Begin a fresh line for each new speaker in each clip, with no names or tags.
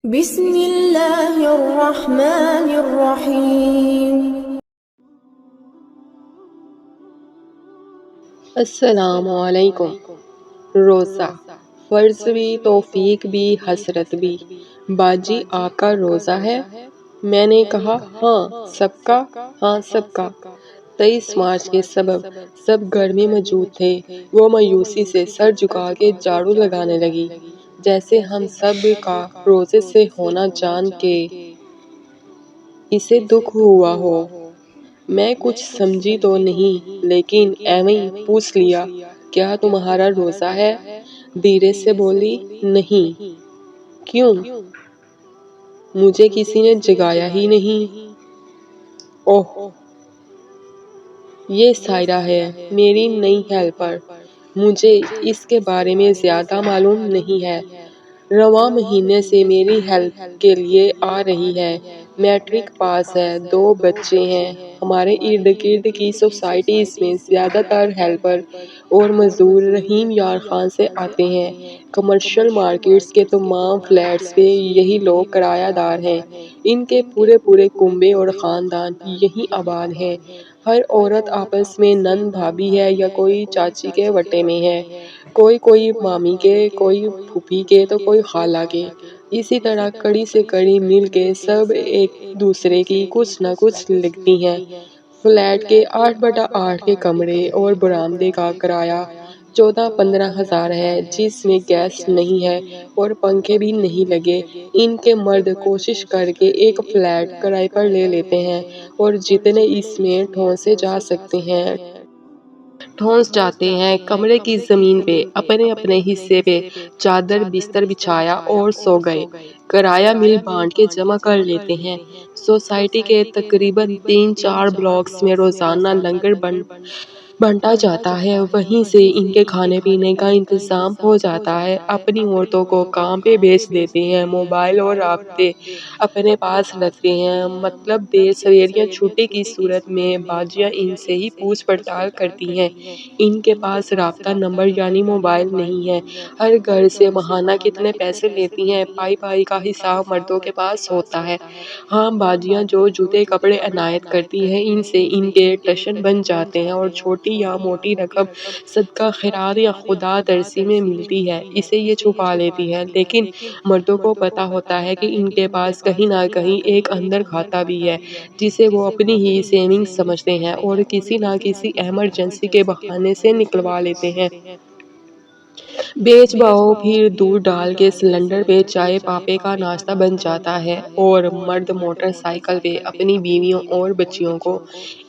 بسم اللہ الرحمن الرحیم۔
السلام علیکم۔ روزہ فرض بھی، توفیق بھی، حسرت بھی۔ باجی آپ کا روزہ ہے؟ میں نے کہا ہاں سب کا، ہاں سب کا۔ 23 مارچ کے سبب سب گھر میں موجود تھے۔ وہ مایوسی سے سر جھکا کے جھاڑو لگانے لگی، جیسے ہم سب کا روزے سے ہونا جان کے اسے دکھ ہوا ہو۔ میں کچھ سمجھی تو نہیں، لیکن ایویں پوچھ لیا، کیا تمہارا روزہ ہے؟ دھیرے سے بولی، نہیں۔ کیوں؟ مجھے کسی نے جگایا ہی نہیں۔ اوہ، یہ سائرہ ہے، میری نئی ہیلپر۔ مجھے اس کے بارے میں زیادہ معلوم نہیں ہے۔ رواں مہینے سے میری ہیلپ کے لیے آ رہی ہے۔ میٹرک پاس ہے، 2 بچے ہیں۔ ہمارے ارد گرد کی سوسائٹیز میں زیادہ تر ہیلپر اور مزدور رحیم یار خان سے آتے ہیں۔ کمرشل مارکیٹس کے تمام فلیٹس پہ یہی لوگ کرایہ دار ہیں۔ ان کے پورے کنبے اور خاندان یہیں آباد ہیں۔ ہر عورت آپس میں نند بھابی ہے یا کوئی چاچی کے وٹے میں ہے، کوئی مامی کے، کوئی پھوپھی کے تو کوئی خالہ کے۔ اسی طرح کڑی سے کڑی مل کے سب ایک دوسرے کی کچھ نہ کچھ لگتی ہیں۔ فلیٹ کے 8x8 کے کمرے اور برآمدے کا کرایہ 14-15 ہزار ہے، جس میں گیس نہیں ہے اور پنکھے بھی نہیں لگے۔ ان کے مرد کوشش کر کے ایک فلیٹ کرائے پر لے لیتے ہیں اور جتنے اس میں ٹھونسے جا سکتے ہیں ٹھونس جاتے ہیں۔ کمرے کی زمین پہ اپنے اپنے حصے پہ چادر بستر بچھایا اور سو گئے۔ کرایہ مل بانٹ کے جمع کر لیتے ہیں۔ سوسائٹی کے تقریباً 3-4 بلاکس میں روزانہ لنگر بانٹا جاتا ہے، وہیں سے ان کے کھانے پینے کا انتظام ہو جاتا ہے۔ اپنی عورتوں کو کام پہ بھیج دیتے ہیں، موبائل اور رابطے اپنے پاس رکھتے ہیں، مطلب دیر سویر یا چھٹی کی صورت میں باجیاں ان سے ہی پوچھ پڑتال کرتی ہیں۔ ان کے پاس رابطہ نمبر یعنی موبائل نہیں ہے۔ ہر گھر سے ماہانہ کتنے پیسے لیتی ہیں، پائی کا حساب مردوں کے پاس ہوتا ہے۔ ہاں، باجیاں جو جوتے کپڑے عنایت کرتی ہیں، ان سے ان کے ٹشن بن جاتے ہیں اور چھوٹی یا موٹی رقم صدقہ خیرات یا خدا ترسی میں ملتی ہے، اسے یہ چھپا لیتی ہے۔ لیکن مردوں کو پتا ہوتا ہے کہ ان کے پاس کہیں نہ کہیں ایک اندر کھاتا بھی ہے، جسے وہ اپنی ہی سیونگز سمجھتے ہیں اور کسی نہ کسی ایمرجنسی کے بہانے سے نکلوا لیتے ہیں۔ بیچ باؤ پھر دودھ ڈال کے سلنڈر پہ چائے پاپے کا ناشتہ بن جاتا ہے اور مرد موٹر سائیکل پہ اپنی بیویوں اور بچیوں کو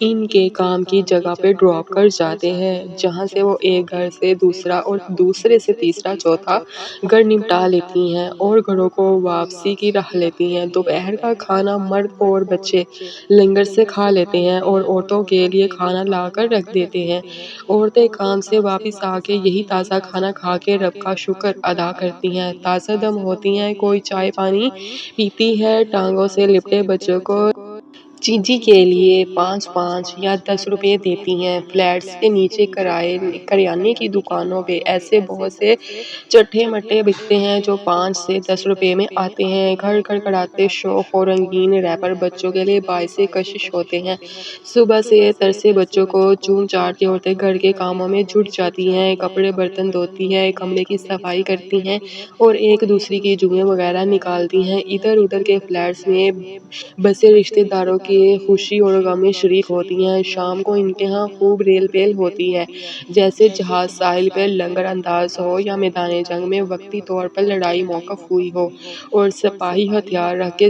ان کے کام کی جگہ پہ ڈراپ کر جاتے ہیں، جہاں سے وہ ایک گھر سے دوسرا اور دوسرے سے تیسرا چوتھا گھر نپٹا لیتی ہیں اور گھروں کو واپسی کی راہ لیتی ہیں۔ دوپہر کا کھانا مرد اور بچے لنگر سے کھا لیتے ہیں اور عورتوں کے لیے کھانا لا کر رکھ دیتے ہیں۔ عورتیں کام سے واپس آ کے یہی تازہ کھانا کھا کے رب کا شکر ادا کرتی ہیں، تازہ دم ہوتی ہیں، کوئی چائے پانی پیتی ہے، ٹانگوں سے لپٹے بچوں کو چیزی کے لیے 5 یا 10 روپے دیتی ہیں۔ فلیٹس کے نیچے کریانے کی دکانوں پہ ایسے بہت سے چٹھے مٹھے بکتے ہیں جو 5 سے 10 روپے میں آتے ہیں۔ گھر کڑاتے شوق اور رنگین ریپر بچوں کے لیے باعث کشش ہوتے ہیں۔ صبح سے ترسے بچوں کو چون چاٹتی عورتیں گھر کے کاموں میں جٹ جاتی ہیں، کپڑے برتن دھوتی ہیں، کمرے کی صفائی کرتی ہیں اور ایک دوسری کی جوئیں وغیرہ نکالتی ہیں۔ ادھر ادھر کے فلیٹس میں بسے رشتے داروں کی خوشی اور غم میں شریک ہوتی ہیں۔ شام کو ان کے ہاں خوب ریل پیل ہوتی ہے، جیسے جہاز ساحل پہ لنگر انداز ہو یا میدان جنگ میں وقتی طور پر لڑائی موقف ہوئی ہو اور سپاہی ہتھیار رکھ کے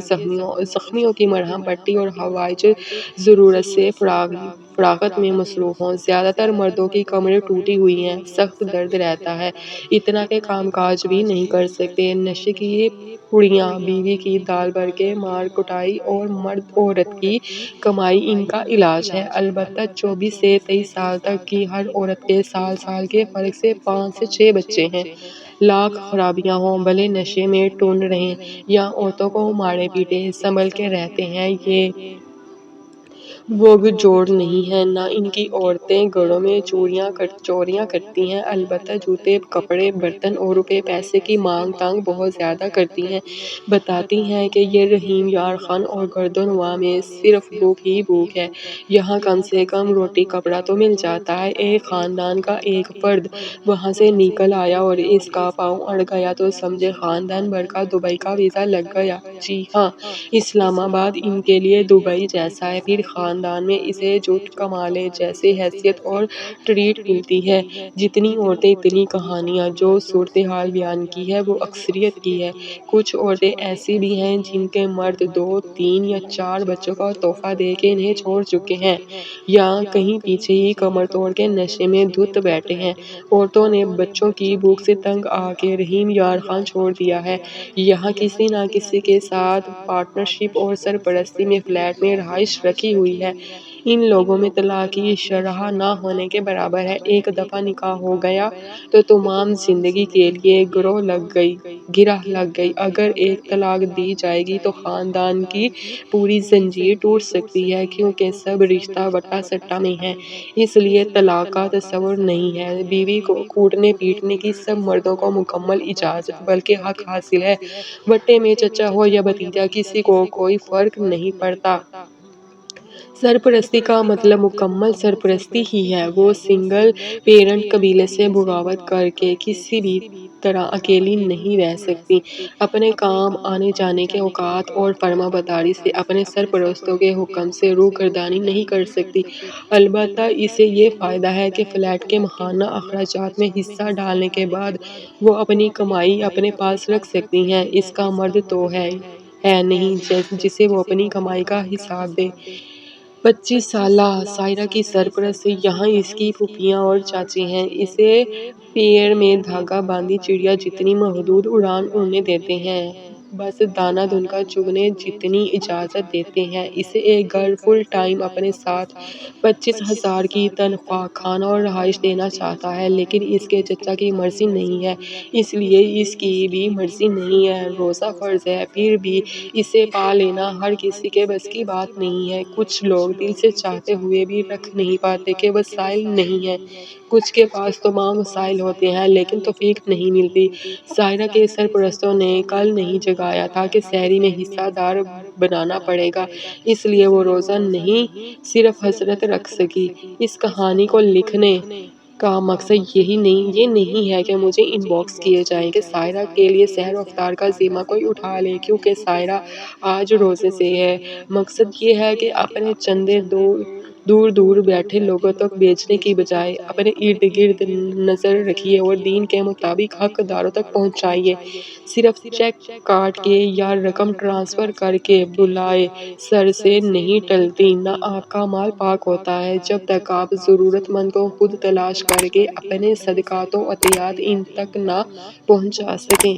زخمیوں کی مرہم پٹی اور ہوائی ضرورت سے فراغت میں مصروف ہوں۔ زیادہ تر مردوں کی کمریں ٹوٹی ہوئی ہیں، سخت درد رہتا ہے، اتنا کہ کام کاج بھی نہیں کر سکتے۔ نشے کی پڑیاں، بیوی کی دال بھر کے مار کٹائی اور مرد عورت کی کمائی ان کا علاج ہے۔ البتہ 24 سے 23 سال تک کی ہر عورت کے سال کے فرق سے 5 سے 6 بچے ہیں۔ لاکھ خرابیاں ہوں، بھلے نشے میں ٹون رہیں یا عورتوں کو مارے پیٹے، سنبھل کے رہتے ہیں۔ یہ وہ بھی جوڑ نہیں ہے، نہ ان کی عورتیں گھروں میں چوریاں کرتی ہیں، البتہ جوتے، کپڑے، برتن اور روپے پیسے کی مانگ تانگ بہت زیادہ کرتی ہیں۔ بتاتی ہیں کہ یہ رحیم یار خان اور گردنوا میں صرف بھوک ہی بھوک ہے، یہاں کم سے کم روٹی کپڑا تو مل جاتا ہے۔ ایک خاندان کا ایک فرد وہاں سے نکل آیا اور اس کا پاؤں اڑ گیا تو سمجھے خاندان بھر کا دبئی کا ویزا لگ گیا۔ جی ہاں، اسلام آباد ان کے لیے دبئی جیسا ہے، پھر خاندان میں اسے جھوٹ کمالے جیسی حیثیت اور ٹریٹ ملتی ہے۔ جتنی عورتیں اتنی کہانیاں، جو صورتحال بیان کی ہے وہ اکثریت کی ہے۔ کچھ عورتیں ایسی بھی ہیں جن کے مرد 2، 3 یا 4 بچوں کا تحفہ دے کے انہیں چھوڑ چکے ہیں، یا کہیں پیچھے ہی کمر توڑ کے نشے میں دھت بیٹھے ہیں۔ عورتوں نے بچوں کی بھوک سے تنگ آ کے رحیم یار خان چھوڑ دیا ہے۔ یہاں کسی نہ کسی کے ساتھ پارٹنرشپ اور سرپرستی میں فلیٹ میں رہائش رکھی ہوئی ہے۔ ان لوگوں میں طلاق کی شرح نہ ہونے کے برابر ہے۔ ایک دفعہ نکاح ہو گیا تو تمام زندگی کے لیے گرہ لگ گئی۔ اگر ایک طلاق دی جائے گی تو خاندان کی پوری زنجیر ٹوٹ سکتی ہے، کیونکہ سب رشتہ بٹا سٹا میں ہے، اس لیے طلاق کا تصور نہیں ہے۔ بیوی کو کوٹنے پیٹنے کی سب مردوں کو مکمل اجازت بلکہ حق حاصل ہے، وٹے میں چچا ہو یا بھتیجا، کسی کو کوئی فرق نہیں پڑتا۔ سرپرستی کا مطلب مکمل سرپرستی ہی ہے۔ وہ سنگل پیرنٹ قبیلے سے بغاوت کر کے کسی بھی طرح اکیلی نہیں رہ سکتی، اپنے کام آنے جانے کے اوقات اور فرما برداری سے اپنے سرپرستوں کے حکم سے روگردانی نہیں کر سکتی۔ البتہ اسے یہ فائدہ ہے کہ فلیٹ کے ماہانہ اخراجات میں حصہ ڈالنے کے بعد وہ اپنی کمائی اپنے پاس رکھ سکتی ہیں۔ اس کا مرد تو ہے نہیں جسے وہ اپنی کمائی کا حساب دے۔ 25 سالہ سائرہ کی سرپرست یہاں اس کی پھوپھیاں اور چاچی ہیں۔ اسے پیر میں دھاگا باندھی چڑیا جتنی محدود اڑان اڑنے دیتے ہیں، بس دانہ دن کا چگنے جتنی اجازت دیتے ہیں۔ اسے ایک گھر فل ٹائم اپنے ساتھ 25,000 کی تنخواہ، کھانا اور رہائش دینا چاہتا ہے، لیکن اس کے چچا کی مرضی نہیں ہے، اس لیے اس کی بھی مرضی نہیں ہے۔ روزہ فرض ہے، پھر بھی اسے پا لینا ہر کسی کے بس کی بات نہیں ہے۔ کچھ لوگ دل سے چاہتے ہوئے بھی رکھ نہیں پاتے کہ وسائل نہیں ہیں، کچھ کے پاس تمام وسائل ہوتے ہیں لیکن توفیق نہیں ملتی۔ سائرہ کے سرپرستوں نے کل نہیں جگایا تھا کہ سحری میں حصہ دار بنانا پڑے گا، اس لیے وہ روزہ نہیں صرف حسرت رکھ سکی۔ اس کہانی کو لکھنے کا مقصد یہ نہیں ہے کہ مجھے ان باکس کیے جائیں کہ سائرہ کے لیے سحر و افطار کا ذمہ کوئی اٹھا لے، کیونکہ سائرہ آج روزے سے ہے۔ مقصد یہ ہے کہ اپنے چندے دور دور بیٹھے لوگوں تک بھیجنے کی بجائے اپنے ارد گرد نظر رکھیے اور دین کے مطابق حقداروں تک پہنچائیے۔ صرف چیک کاٹ کے یا رقم ٹرانسفر کر کے بلائے سر سے نہیں ٹلتی، نہ آپ کا مال پاک ہوتا ہے جب تک آپ ضرورت مند کو خود تلاش کر کے اپنے صدقات و عطیات ان تک نہ پہنچا سکیں۔